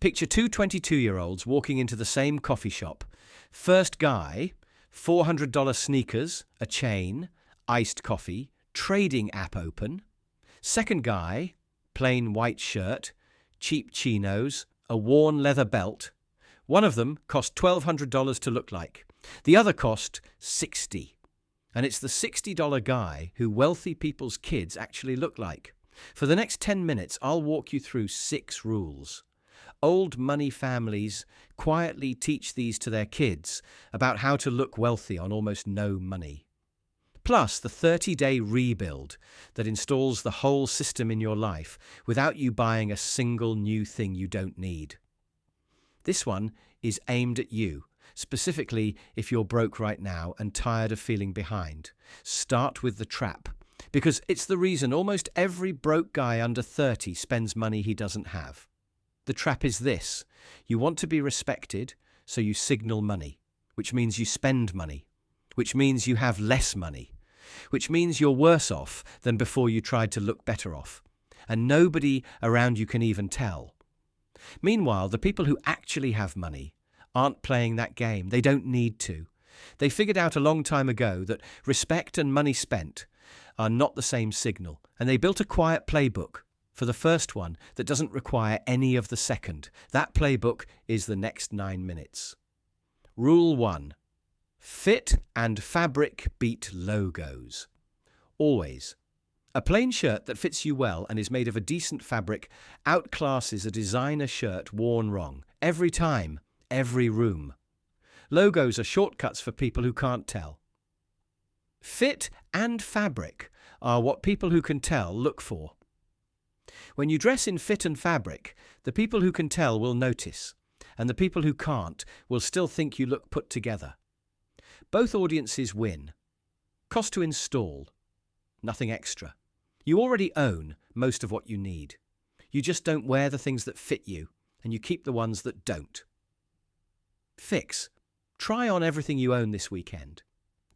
Picture two 22-year-olds walking into the same coffee shop. First guy, $400 sneakers, a chain, iced coffee, trading app open. Second guy, plain white shirt, cheap chinos, a worn leather belt. One of them cost $1,200 to look like. The other cost $60. And it's the $60 guy who wealthy people's kids actually look like. For the next 10 minutes, I'll walk you through 6 rules. Old money families quietly teach these to their kids about how to look wealthy on almost no money. Plus the 30-day rebuild that installs the whole system in your life without you buying a single new thing you don't need. This one is aimed at you, specifically if you're broke right now and tired of feeling behind. Start with the trap, because it's the reason almost every broke guy under 30 spends money he doesn't have. The trap is this: you want to be respected, so you signal money, which means you spend money, which means you have less money, which means you're worse off than before you tried to look better off, and nobody around you can even tell. Meanwhile, the people who actually have money aren't playing that game. They don't need to. They figured out a long time ago that respect and money spent are not the same signal, and they built a quiet playbook for the first one that doesn't require any of the second. That playbook is the next 9 minutes. Rule 1. Fit and fabric beat logos. Always. A plain shirt that fits you well and is made of a decent fabric outclasses a designer shirt worn wrong. Every time, every room. Logos are shortcuts for people who can't tell. Fit and fabric are what people who can tell look for. When you dress in fit and fabric, the people who can tell will notice, and the people who can't will still think you look put together. Both audiences win. Cost to install. Nothing extra. You already own most of what you need. You just don't wear the things that fit you, and you keep the ones that don't. Fix. Try on everything you own this weekend.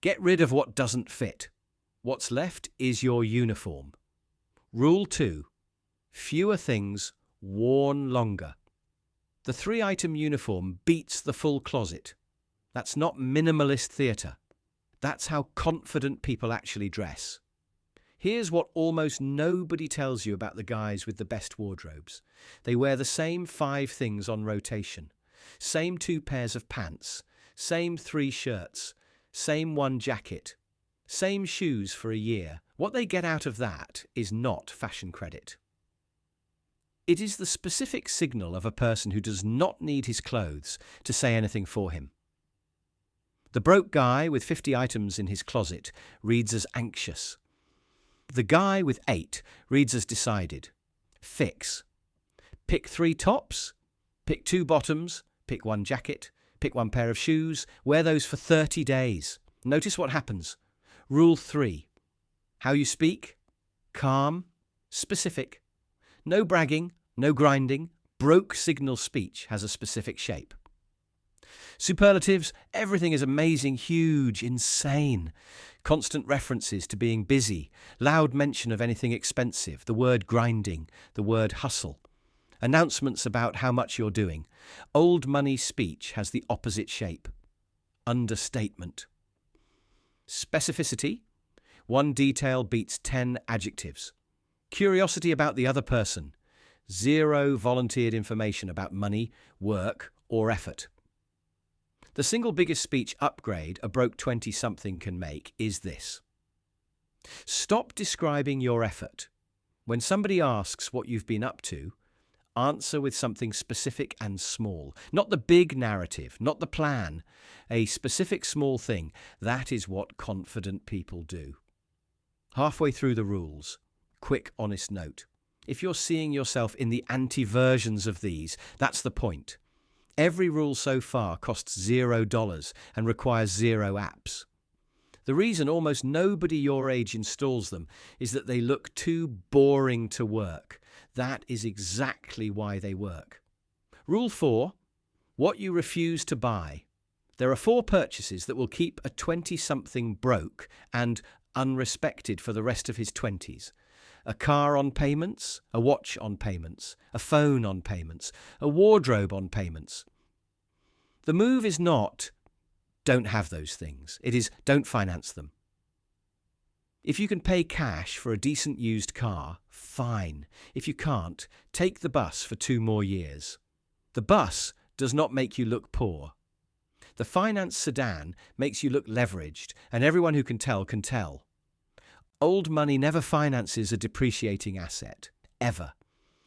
Get rid of what doesn't fit. What's left is your uniform. Rule 2. Fewer things, worn longer. The 3-item uniform beats the full closet. That's not minimalist theatre. That's how confident people actually dress. Here's what almost nobody tells you about the guys with the best wardrobes. They wear the same 5 things on rotation. Same 2 pairs of pants. Same 3 shirts. Same 1 jacket. Same shoes for a year. What they get out of that is not fashion credit. It is the specific signal of a person who does not need his clothes to say anything for him. The broke guy with 50 items in his closet reads as anxious. The guy with 8 reads as decided. Fix. Pick 3 tops, pick 2 bottoms, pick 1 jacket, pick 1 pair of shoes, wear those for 30 days. Notice what happens. Rule 3. How you speak? Calm, specific. No bragging, no grinding. Broke signal speech has a specific shape. Superlatives: everything is amazing, huge, insane. Constant references to being busy. Loud mention of anything expensive. The word grinding. The word hustle. Announcements about how much you're doing. Old money speech has the opposite shape. Understatement. Specificity: 1 detail beats 10 adjectives. Curiosity about the other person. 0 volunteered information about money, work, or effort. The single biggest speech upgrade a broke 20-something can make is this. Stop describing your effort. When somebody asks what you've been up to, answer with something specific and small. Not the big narrative, not the plan. A specific small thing. That is what confident people do. Halfway through the rules. Quick, honest note. If you're seeing yourself in the anti-versions of these, that's the point. Every rule so far costs $0 and requires 0 apps. The reason almost nobody your age installs them is that they look too boring to work. That is exactly why they work. Rule 4. What you refuse to buy. There are 4 purchases that will keep a 20-something broke and unrespected for the rest of his 20s. A car on payments, a watch on payments, a phone on payments, a wardrobe on payments. The move is not, don't have those things. It is, don't finance them. If you can pay cash for a decent used car, fine. If you can't, take the bus for 2 more years. The bus does not make you look poor. The finance sedan makes you look leveraged, and everyone who can tell can tell. Old money never finances a depreciating asset, ever.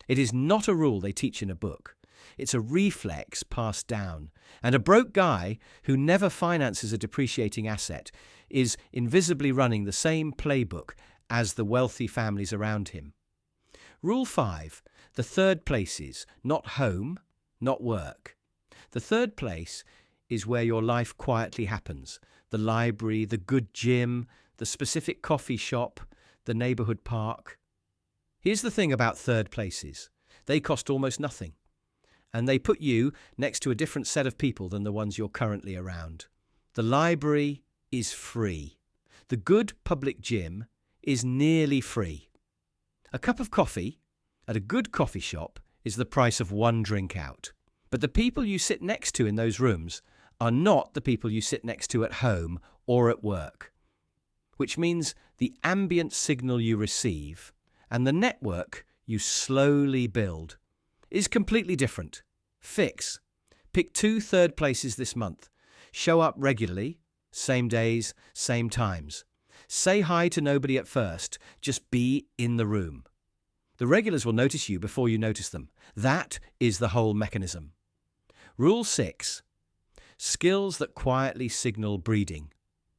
It is not a rule they teach in a book. It's a reflex passed down. And a broke guy who never finances a depreciating asset is invisibly running the same playbook as the wealthy families around him. Rule 5. The third place is not home, not work. The third place is where your life quietly happens. The library, the good gym, the specific coffee shop, the neighborhood park. Here's the thing about third places. They cost almost nothing. And they put you next to a different set of people than the ones you're currently around. The library is free. The good public gym is nearly free. A cup of coffee at a good coffee shop is the price of 1 drink out. But the people you sit next to in those rooms are not the people you sit next to at home or at work. Which means the ambient signal you receive and the network you slowly build is completely different. Fix. Pick 2 third places this month. Show up regularly, same days, same times. Say hi to nobody at first, just be in the room. The regulars will notice you before you notice them. That is the whole mechanism. Rule 6. Skills that quietly signal breeding,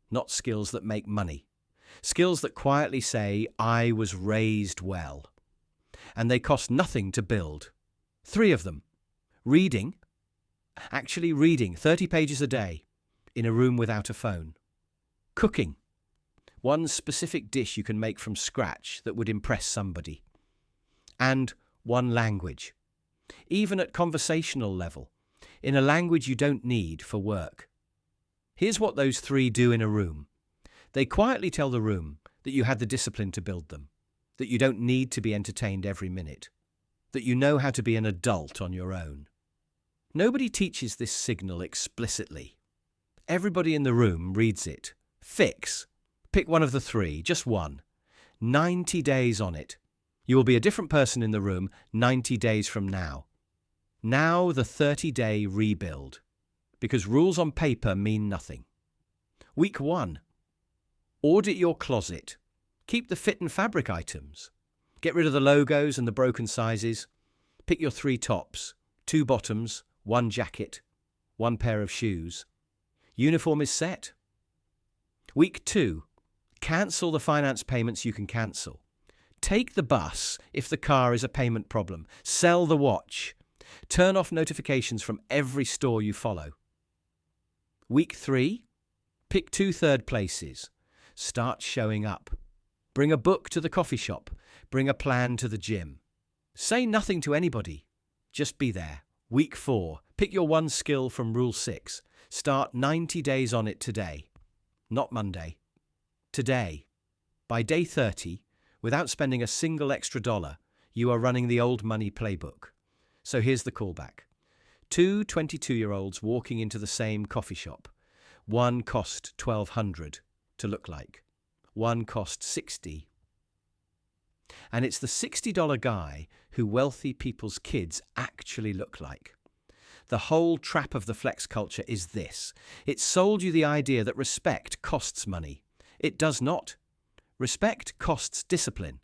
not skills that make money. Skills that quietly say, I was raised well. And they cost nothing to build. 3 of them. Reading. Actually reading 30 pages a day in a room without a phone. Cooking. 1 specific dish you can make from scratch that would impress somebody. And 1 language. Even at conversational level. In a language you don't need for work. Here's what those 3 do in a room. They quietly tell the room that you had the discipline to build them, that you don't need to be entertained every minute, that you know how to be an adult on your own. Nobody teaches this signal explicitly. Everybody in the room reads it. Fix. Pick 1 of the 3, just 1. 90 days on it. You will be a different person in the room 90 days from now. Now the 30-day rebuild. Because rules on paper mean nothing. Week 1. Audit your closet. Keep the fit and fabric items. Get rid of the logos and the broken sizes. Pick your 3 tops, 2 bottoms, 1 jacket, 1 pair of shoes. Uniform is set. Week 2. Cancel the finance payments you can cancel. Take the bus if the car is a payment problem. Sell the watch. Turn off notifications from every store you follow. Week 3. Pick 2 third places. Start showing up. Bring a book to the coffee shop. Bring a plan to the gym. Say nothing to anybody. Just be there. Week 4. Pick your 1 skill from Rule 6. Start 90 days on it today. Not Monday. Today. By day 30, without spending a single extra dollar, you are running the old money playbook. So here's the callback. 2 22-year-olds walking into the same coffee shop. 1 cost $1,200 to look like. 1 cost $60. And it's the $60 guy who wealthy people's kids actually look like. The whole trap of the flex culture is this. It sold you the idea that respect costs money. It does not. Respect costs discipline,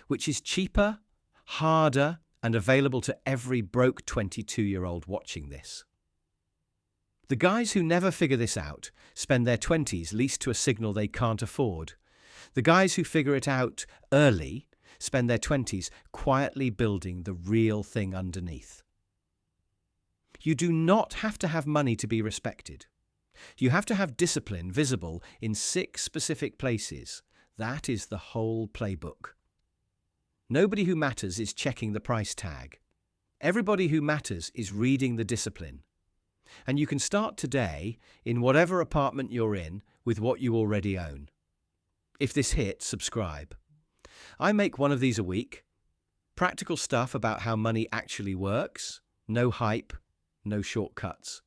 which is cheaper, harder, and available to every broke 22-year-old watching this. The guys who never figure this out spend their 20s leased to a signal they can't afford. The guys who figure it out early spend their 20s quietly building the real thing underneath. You do not have to have money to be respected. You have to have discipline visible in 6 specific places. That is the whole playbook. Nobody who matters is checking the price tag. Everybody who matters is reading the discipline. And you can start today in whatever apartment you're in with what you already own. If this hit, subscribe. I make one of these a week. Practical stuff about how money actually works. No hype, no shortcuts.